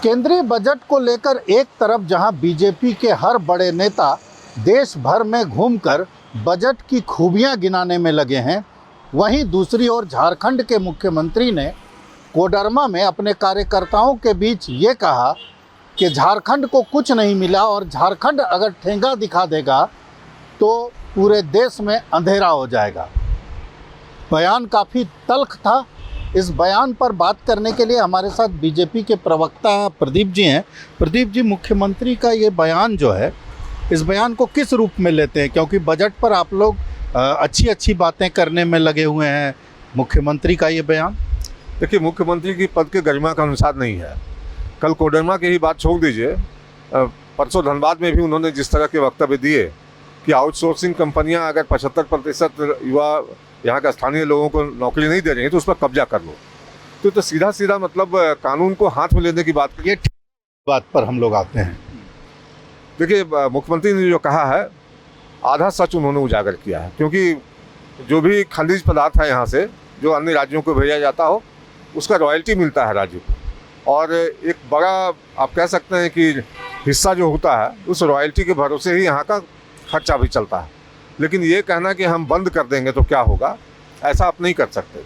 केंद्रीय बजट को लेकर एक तरफ जहां बीजेपी के हर बड़े नेता देश भर में घूमकर बजट की खूबियां गिनाने में लगे हैं, वहीं दूसरी ओर झारखंड के मुख्यमंत्री ने कोडरमा में अपने कार्यकर्ताओं के बीच ये कहा कि झारखंड को कुछ नहीं मिला और झारखंड अगर ठेंगा दिखा देगा तो पूरे देश में अंधेरा हो जाएगा। बयान काफ़ी तल्ख था। इस बयान पर बात करने के लिए हमारे साथ बीजेपी के प्रवक्ता प्रदीप जी हैं। प्रदीप जी, मुख्यमंत्री का ये बयान जो है, इस बयान को किस रूप में लेते हैं? क्योंकि बजट पर आप लोग अच्छी अच्छी बातें करने में लगे हुए हैं, मुख्यमंत्री का ये बयान। देखिए, मुख्यमंत्री की पद के गरिमा के अनुसार नहीं है। कल कोडरमा की ही बात छोड़ दीजिए, परसों धनबाद में भी उन्होंने जिस तरह के वक्तव्य दिए कि आउटसोर्सिंग कंपनियां अगर 75% युवा यहाँ के स्थानीय लोगों को नौकरी नहीं दे रही हैं तो उस पर कब्जा कर लो, तो सीधा सीधा मतलब कानून को हाथ में लेने की बात। ये बात पर हम लोग आते हैं। देखिए, मुख्यमंत्री ने जो कहा है आधा सच उन्होंने उजागर किया है, क्योंकि जो भी खनिज पदार्थ है यहाँ से जो अन्य राज्यों को भेजा जाता हो उसका रॉयल्टी मिलता है राज्य को, और एक बड़ा आप कह सकते हैं कि हिस्सा जो होता है उस रॉयल्टी के भरोसे ही यहाँ का खर्चा भी चलता है। लेकिन ये कहना कि हम बंद कर देंगे तो क्या होगा, ऐसा आप नहीं कर सकते,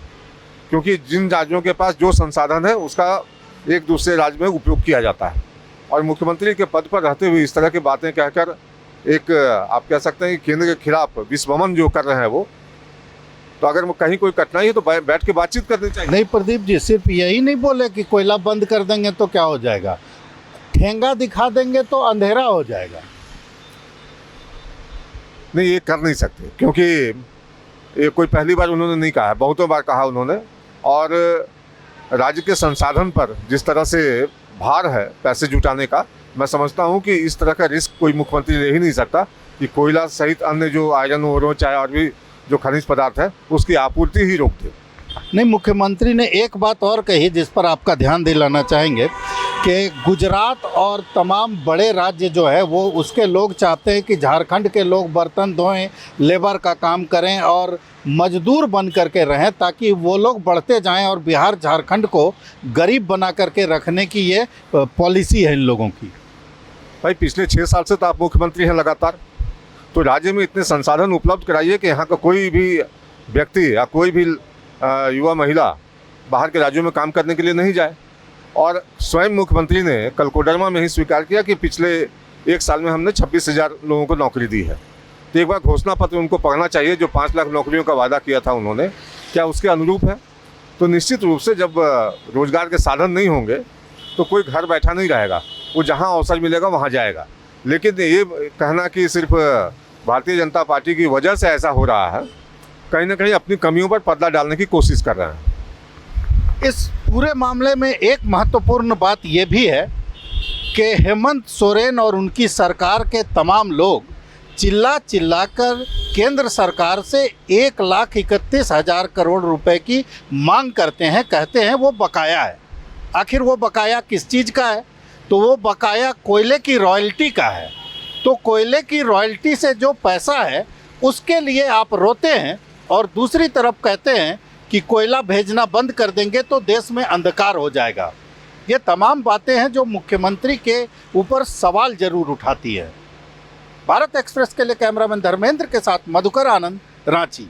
क्योंकि जिन राज्यों के पास जो संसाधन है उसका एक दूसरे राज्य में उपयोग किया जाता है। और मुख्यमंत्री के पद पर रहते हुए इस तरह की बातें कहकर एक आप कह सकते हैं कि केंद्र के खिलाफ विस्ममन जो कर रहे हैं वो, तो अगर वो कहीं कोई कठिनाई है तो बैठ के बातचीत करनी चाहिए। नहीं प्रदीप जी, सिर्फ यही नहीं बोले कि कोयला बंद कर देंगे तो क्या हो जाएगा, ठेंगा दिखा देंगे तो अंधेरा हो जाएगा। नहीं, ये कर नहीं सकते, क्योंकि ये कोई पहली बार उन्होंने नहीं कहा है, बहुतों बार कहा उन्होंने। और राज्य के संसाधन पर जिस तरह से भार है पैसे जुटाने का, मैं समझता हूँ कि इस तरह का रिस्क कोई मुख्यमंत्री ले ही नहीं सकता कि कोयला सहित अन्य जो आयरन ओर हो चाहे और भी जो खनिज पदार्थ है उसकी आपूर्ति ही रोक दे। नहीं, मुख्यमंत्री ने एक बात और कही जिस पर आपका ध्यान दिलाना चाहेंगे कि गुजरात और तमाम बड़े राज्य जो है वो उसके लोग चाहते हैं कि झारखंड के लोग बर्तन धोएं, लेबर का काम करें और मजदूर बन करके रहें, ताकि वो लोग बढ़ते जाएं और बिहार झारखंड को गरीब बना करके रखने की ये पॉलिसी है इन लोगों की। भाई, पिछले 6 साल से तो आप मुख्यमंत्री हैं लगातार, तो राज्य में इतने संसाधन उपलब्ध कराइए कि यहाँ का कोई भी व्यक्ति या कोई भी युवा महिला बाहर के राज्यों में काम करने के लिए नहीं जाए। और स्वयं मुख्यमंत्री ने कल कोडरमा में ही स्वीकार किया कि पिछले 1 साल में हमने 26,000 लोगों को नौकरी दी है। तो एक बार घोषणा पत्र उनको पढ़ना चाहिए, जो 5 लाख नौकरियों का वादा किया था उन्होंने, क्या उसके अनुरूप है? तो निश्चित रूप से जब रोजगार के साधन नहीं होंगे तो कोई घर बैठा नहीं रहेगा, वो जहाँ अवसर मिलेगा वहाँ जाएगा। लेकिन ये कहना कि सिर्फ भारतीय जनता पार्टी की वजह से ऐसा हो रहा है, कहीं ना कहीं अपनी कमियों पर पर्दा डालने की कोशिश कर रहे हैं। इस पूरे मामले में एक महत्वपूर्ण बात यह भी है कि हेमंत सोरेन और उनकी सरकार के तमाम लोग चिल्ला कर केंद्र सरकार से 1,31,000 करोड़ रुपए की मांग करते हैं, कहते हैं वो बकाया है। आखिर वो बकाया किस चीज़ का है? तो वो बकाया कोयले की रॉयल्टी का है। तो कोयले की रॉयल्टी से जो पैसा है उसके लिए आप रोते हैं और दूसरी तरफ कहते हैं कि कोयला भेजना बंद कर देंगे तो देश में अंधकार हो जाएगा। ये तमाम बातें हैं जो मुख्यमंत्री के ऊपर सवाल जरूर उठाती है। भारत एक्सप्रेस के लिए कैमरामैन धर्मेंद्र के साथ मधुकर आनंद, रांची।